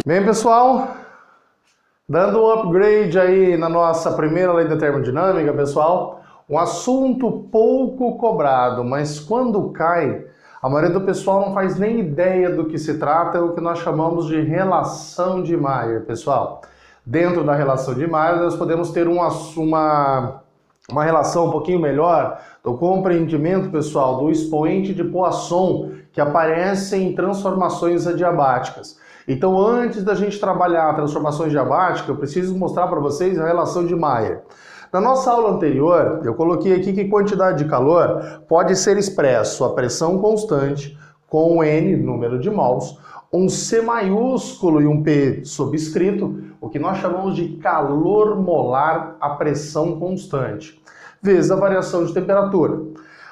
Bem, pessoal, dando um upgrade aí na nossa primeira lei da termodinâmica, pessoal, um assunto pouco cobrado, mas quando cai, a maioria do pessoal não faz nem ideia do que se trata, é o que nós chamamos de relação de Mayer, pessoal. Dentro da relação de Mayer, nós podemos ter uma relação um pouquinho melhor do compreendimento, pessoal, do expoente de Poisson, que aparece em transformações adiabáticas. Então, antes da gente trabalhar transformações diabáticas, eu preciso mostrar para vocês a relação de Mayer. Na nossa aula anterior, eu coloquei aqui que quantidade de calor pode ser expresso a pressão constante com N, número de mols, um C maiúsculo e um P subscrito, o que nós chamamos de calor molar a pressão constante, vezes a variação de temperatura.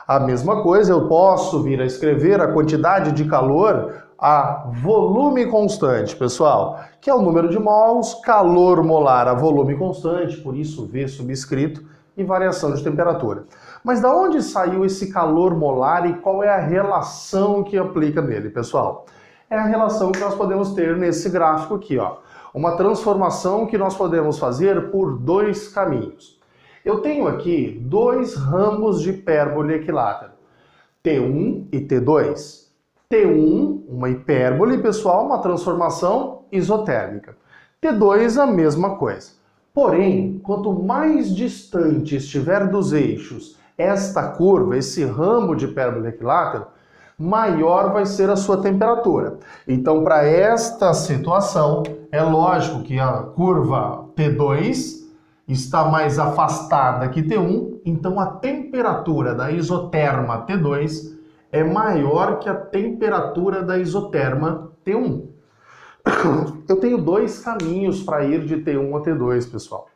A mesma coisa, eu posso vir a escrever a quantidade de calor a volume constante, pessoal, que é o número de mols, calor molar a volume constante, por isso V subscrito, e variação de temperatura. Mas da onde saiu esse calor molar e qual é a relação que aplica nele, pessoal? É a relação que nós podemos ter nesse gráfico aqui, ó. Uma transformação que nós podemos fazer por dois caminhos. Eu tenho aqui dois ramos de hipérbole equilátero, T1 e T2. T1, uma hipérbole, pessoal, uma transformação isotérmica. T2, a mesma coisa. Porém, quanto mais distante estiver dos eixos esta curva, esse ramo de hipérbole equilátero, maior vai ser a sua temperatura. Então, para esta situação, é lógico que a curva T2 está mais afastada que T1, então a temperatura da isoterma T2 é maior que a temperatura da isoterma T1. Eu tenho dois caminhos para ir de T1 a T2, pessoal.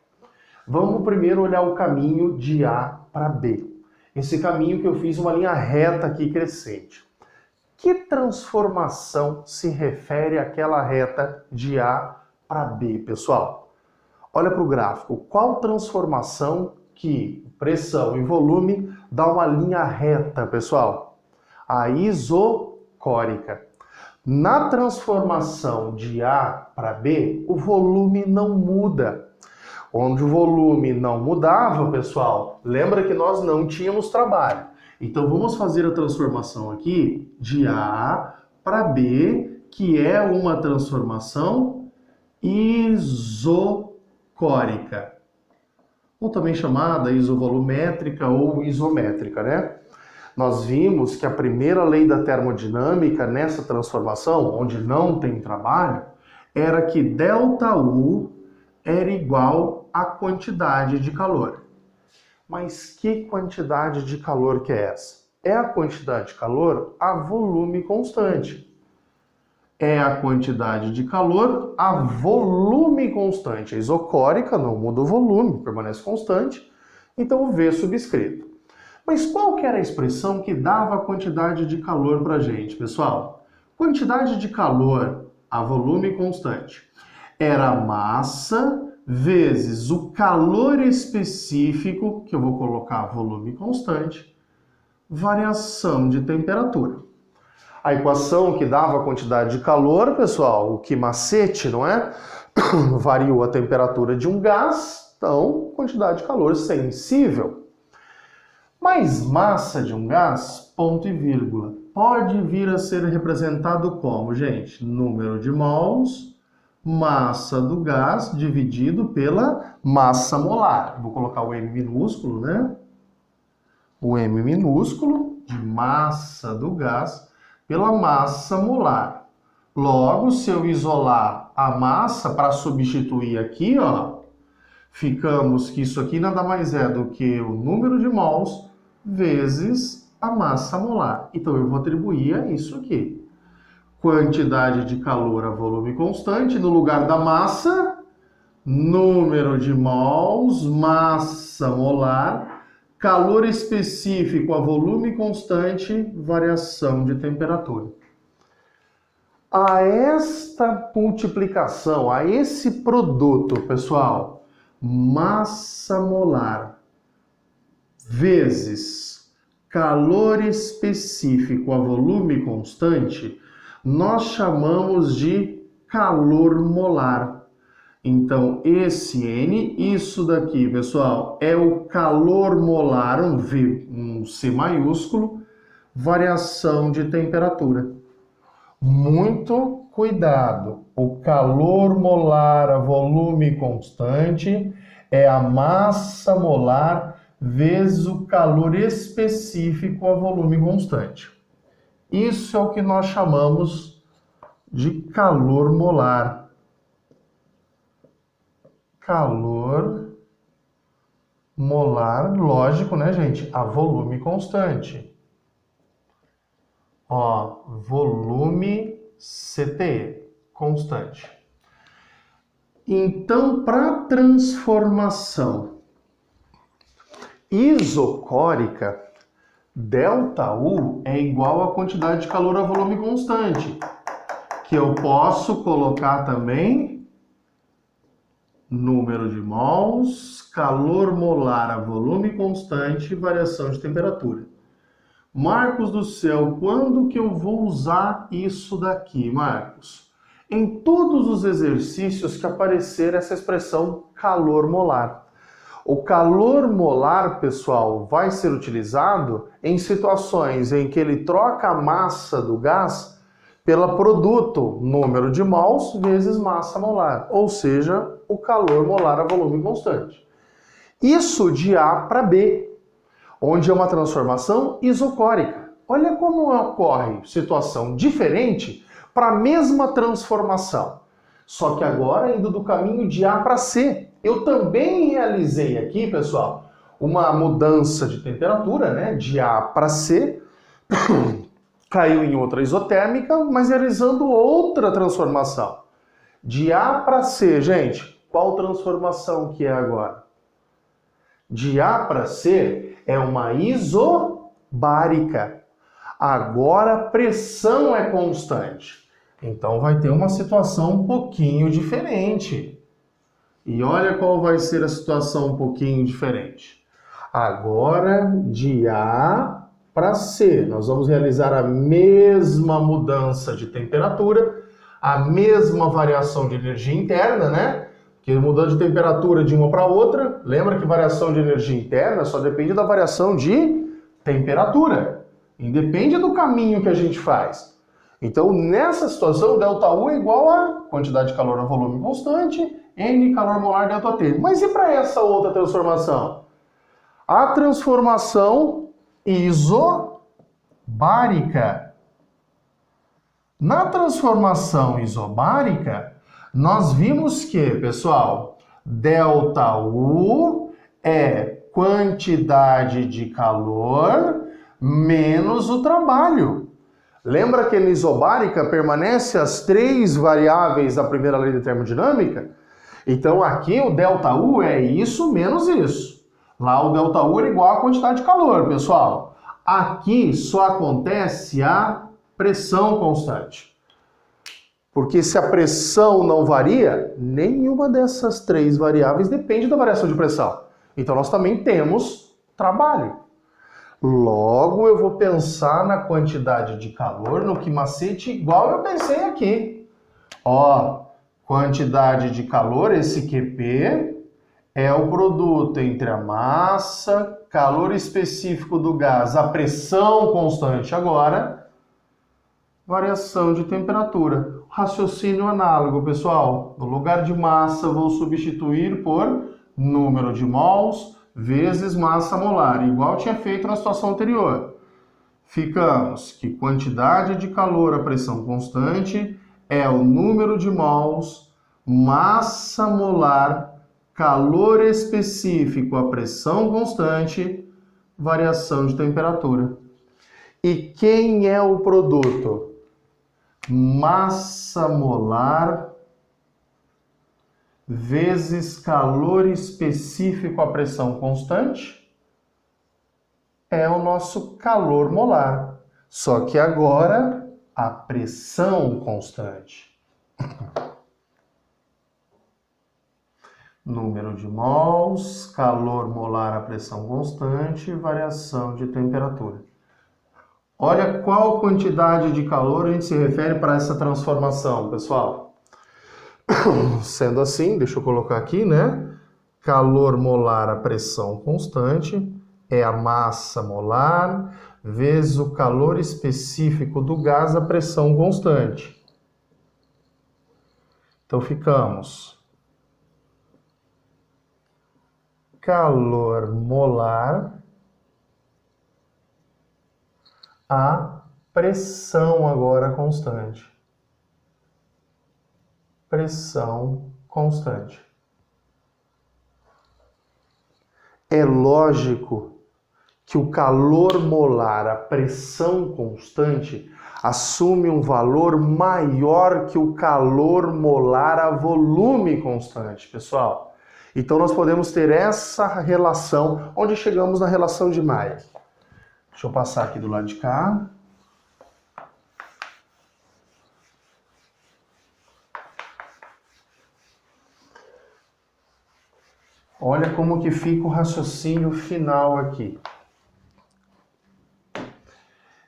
Vamos primeiro olhar o caminho de A para B. Esse caminho que eu fiz uma linha reta aqui crescente. Que transformação se refere àquela reta de A para B, pessoal? Olha para o gráfico. Qual transformação que pressão e volume dá uma linha reta, pessoal? A isocórica. Na transformação de A para B, o volume não muda. Onde o volume não mudava, pessoal, lembra que nós não tínhamos trabalho. Então vamos fazer a transformação aqui de A para B, que é uma transformação isocórica, ou também chamada isovolumétrica ou isométrica, né? Nós vimos que a primeira lei da termodinâmica nessa transformação, onde não tem trabalho, era que ΔU era igual à quantidade de calor. Mas que quantidade de calor que é essa? É a quantidade de calor a volume constante. É a quantidade de calor a volume constante. A isocórica não muda o volume, permanece constante, então o V subscrito. Mas qual que era a expressão que dava a quantidade de calor para a gente, pessoal? Quantidade de calor a volume constante era a massa vezes o calor específico, que eu vou colocar volume constante, variação de temperatura. A equação que dava a quantidade de calor, pessoal, o que macete, não é? Variou a temperatura de um gás, então quantidade de calor sensível. Mas massa de um gás, ponto e vírgula, pode vir a ser representado como, gente? Número de mols, massa do gás dividido pela massa molar. Vou colocar o M minúsculo, né? O M minúsculo de massa do gás pela massa molar. Logo, se eu isolar a massa para substituir aqui, ó, ficamos que isso aqui nada mais é do que o número de mols vezes a massa molar. Então eu vou atribuir a isso aqui. Quantidade de calor a volume constante, no lugar da massa, número de mols, massa molar, calor específico a volume constante, variação de temperatura. A esta multiplicação, a esse produto, pessoal, massa molar vezes calor específico a volume constante, nós chamamos de calor molar. Então, esse N, isso daqui, pessoal, é o calor molar, um V, um C maiúsculo, variação de temperatura. Muito cuidado, o calor molar a volume constante é a massa molar vezes o calor específico a volume constante. Isso é o que nós chamamos de calor molar. Calor molar, lógico, né, gente? A volume constante. Ó, volume CTE, constante. Então, para transformação isocórica, ΔU é igual à quantidade de calor a volume constante, que eu posso colocar também número de mols, calor molar a volume constante e variação de temperatura. Marcos do céu, quando que eu vou usar isso daqui, Marcos? Em todos os exercícios que aparecer essa expressão calor molar. O calor molar, pessoal, vai ser utilizado em situações em que ele troca a massa do gás pelo produto número de mols vezes massa molar, ou seja, o calor molar a volume constante. Isso de A para B, onde é uma transformação isocórica. Olha como ocorre situação diferente para a mesma transformação. Só que agora indo do caminho de A para C. Eu também realizei aqui, pessoal, uma mudança de temperatura, né, de A para C, caiu em outra isotérmica, mas realizando outra transformação. De A para C, gente, qual transformação que é agora? De A para C é uma isobárica. Agora a pressão é constante. Então vai ter uma situação um pouquinho diferente. E olha qual vai ser a situação um pouquinho diferente. Agora, de A para C, nós vamos realizar a mesma mudança de temperatura, a mesma variação de energia interna, né? Que mudando de temperatura de uma para outra, lembra que variação de energia interna só depende da variação de temperatura. Independe do caminho que a gente faz. Então, nessa situação, ΔU é igual a quantidade de calor a volume constante, N calor molar ΔT. Mas e para essa outra transformação? A transformação isobárica. Na transformação isobárica, nós vimos que, pessoal, ΔU é quantidade de calor menos o trabalho. Lembra que na isobárica permanece as três variáveis da primeira lei de termodinâmica? Então aqui o ΔU é isso menos isso. Lá o ΔU é igual à quantidade de calor, pessoal. Aqui só acontece a pressão constante. Porque se a pressão não varia, nenhuma dessas três variáveis depende da variação de pressão. Então nós também temos trabalho. Logo eu vou pensar na quantidade de calor, no que macete, igual eu pensei aqui. Ó, quantidade de calor, esse QP, é o produto entre a massa, calor específico do gás, a pressão constante agora, variação de temperatura. Raciocínio análogo, pessoal. No lugar de massa, vou substituir por número de mols vezes massa molar, igual tinha feito na situação anterior. Ficamos que quantidade de calor a pressão constante é o número de mols, massa molar, calor específico a pressão constante, variação de temperatura. E quem é o produto? Massa molar vezes calor específico a pressão constante é o nosso calor molar. Só que agora a pressão constante. Número de mols, calor molar a pressão constante, variação de temperatura. Olha qual quantidade de calor a gente se refere para essa transformação, pessoal. Sendo assim, deixa eu colocar aqui, né? Calor molar a pressão constante é a massa molar vezes o calor específico do gás a pressão constante. Então ficamos calor molar a pressão agora constante. Pressão constante. É lógico que o calor molar a pressão constante assume um valor maior que o calor molar a volume constante, pessoal. Então nós podemos ter essa relação, onde chegamos na relação de Mayer. Deixa eu passar aqui do lado de cá. Olha como que fica o raciocínio final aqui.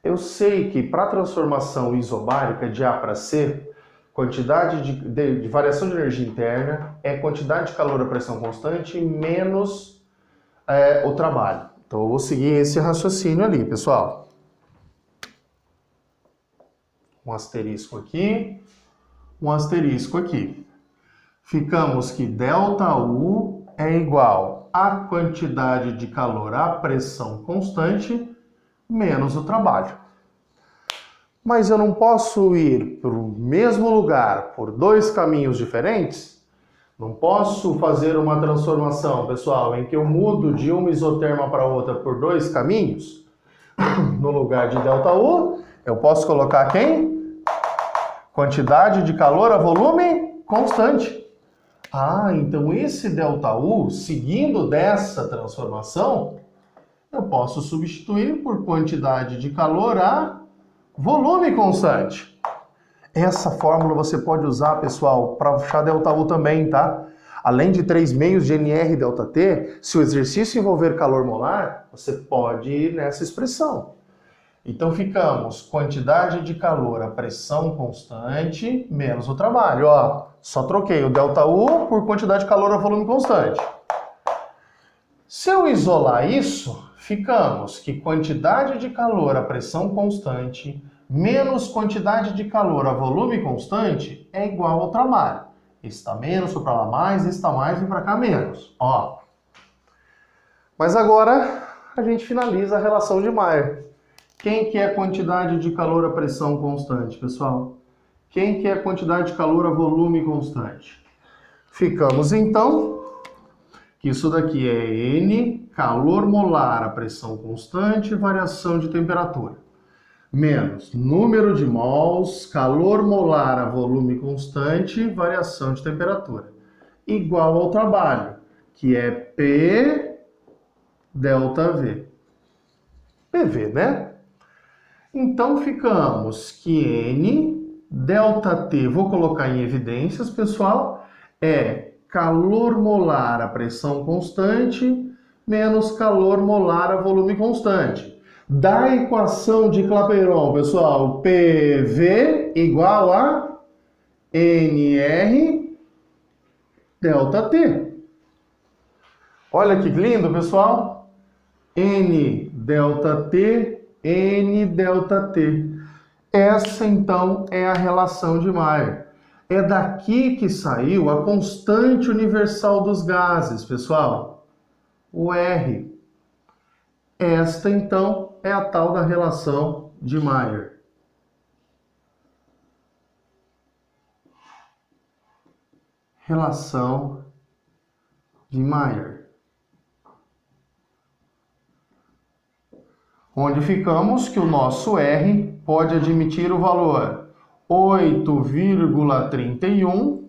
Eu sei que para a transformação isobárica de A para C, quantidade de variação de energia interna é quantidade de calor a pressão constante menos o trabalho. Então eu vou seguir esse raciocínio ali, pessoal. Um asterisco aqui, um asterisco aqui. Ficamos que ΔU é igual à quantidade de calor à pressão constante menos o trabalho. Mas eu não posso ir para o mesmo lugar por dois caminhos diferentes? Não posso fazer uma transformação, pessoal, em que eu mudo de uma isoterma para outra por dois caminhos? No lugar de ΔU, eu posso colocar quem? Quantidade de calor a volume constante. Ah, então esse ΔU, seguindo dessa transformação, eu posso substituir por quantidade de calor a volume constante. Essa fórmula você pode usar, pessoal, para achar ΔU também, tá? Além de 3 meios de NR ΔT, se o exercício envolver calor molar, você pode ir nessa expressão. Então ficamos quantidade de calor a pressão constante menos o trabalho. Ó, só troquei o ΔU por quantidade de calor a volume constante. Se eu isolar isso, ficamos que quantidade de calor a pressão constante menos quantidade de calor a volume constante é igual ao trabalho. Está menos, foi para lá mais, está mais, vem para cá menos. Ó. Mas agora a gente finaliza a relação de Mayer. Quem que é a quantidade de calor a pressão constante, pessoal? Quem que é a quantidade de calor a volume constante? Ficamos então que isso daqui é N, calor molar a pressão constante, variação de temperatura, menos número de mols, calor molar a volume constante, variação de temperatura, igual ao trabalho, que é P ΔV. PV, né? Então ficamos que N, ΔT, vou colocar em evidências, pessoal, é calor molar a pressão constante menos calor molar a volume constante. Da equação de Clapeyron, pessoal, PV igual a NR ΔT. Olha que lindo, pessoal. N ΔT, N ΔT. Essa, então, é a relação de Mayer. É daqui que saiu a constante universal dos gases, pessoal. O R. Esta, então, é a tal da relação de Mayer. Relação de Mayer. Onde ficamos que o nosso R pode admitir o valor 8,31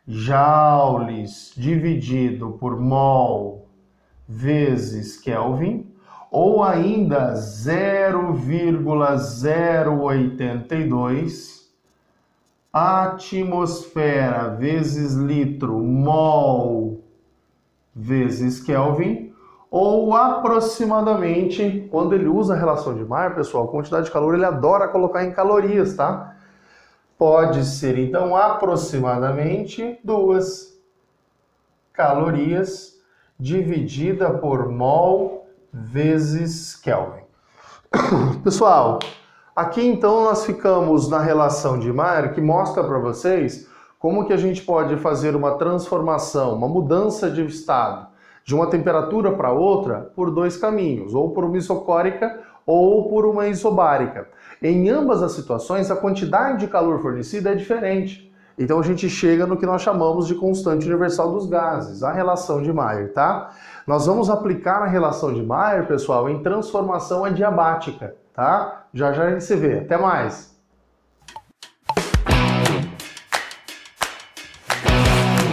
joules dividido por mol vezes Kelvin, ou ainda 0,082 atmosfera vezes litro mol vezes Kelvin, ou aproximadamente, quando ele usa a relação de Mayer, pessoal, a quantidade de calor ele adora colocar em calorias, tá? pode ser, então, aproximadamente 2 calorias dividida por mol vezes Kelvin. Pessoal, aqui então nós ficamos na relação de Mayer, que mostra para vocês como que a gente pode fazer uma transformação, uma mudança de estado de uma temperatura para outra por 2 caminhos, ou por uma isocórica ou por uma isobárica. Em ambas as situações, a quantidade de calor fornecida é diferente. Então a gente chega no que nós chamamos de constante universal dos gases, a relação de Mayer, tá? Nós vamos aplicar a relação de Mayer, pessoal, em transformação adiabática, tá? Já já a gente se vê. Até mais!